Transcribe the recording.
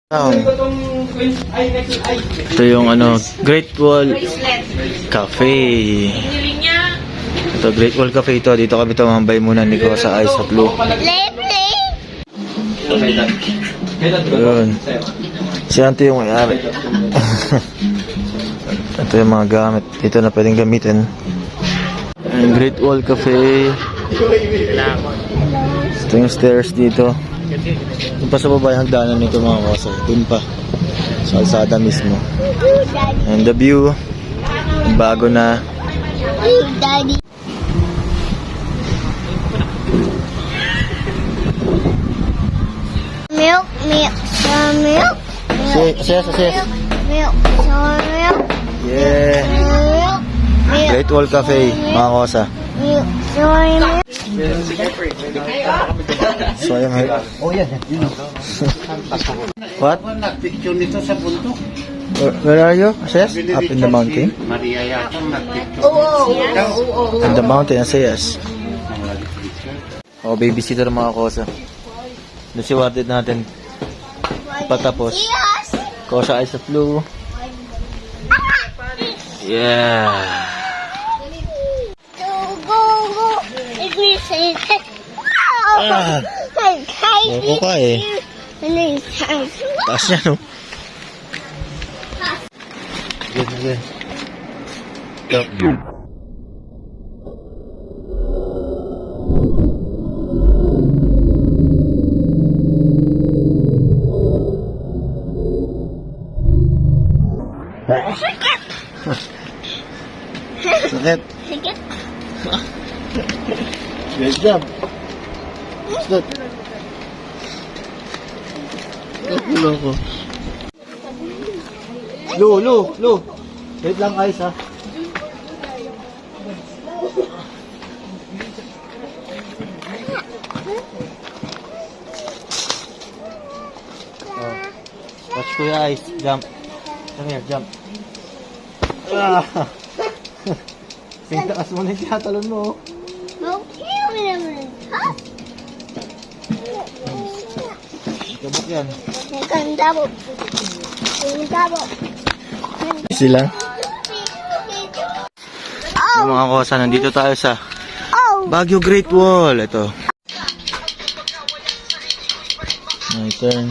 Ito yung Great Wall Cafe. Ito, Great Wall Cafe ito. Dito kami tumambay muna ni ko sa Ice of Blue. Yun. Si Auntie yung may-ari. Ito yung mga gamit. Dito na pwedeng gamitin. And Great Wall Cafe. Ito yung stairs dito. Doon pa sa baba yung hagdanan nito mga kaso. Doon pa. Sa alsada mismo. And the view. Bago na. Daddy. Milk. Yes. Milk. Yeah. Great Wall Cafe, mga kosa. So, ayun. Oh, yan. What? Nagpicture nito sa bundok. Where are you? Yes? Up in the mountain? Maria yata nagpicture. In the mountain, I say yes. Oh, babysitter mga kosa. Nasiwated natin. Patapos. Kosa Ice of Blue. Yeah. Go. Loko ka eh. Taas niya, no? Sige. Stop. Sakit. Good job. Stop. Loko. Lu. Wait lang, Ice, ha. Watch Kuya Ice. Jump. Come here, jump. Taas mo na yung tinatalon mo. Kabok yan. Sila. Yung mga kosa, nandito tayo sa Baguio Great Wall. Ito. My turn.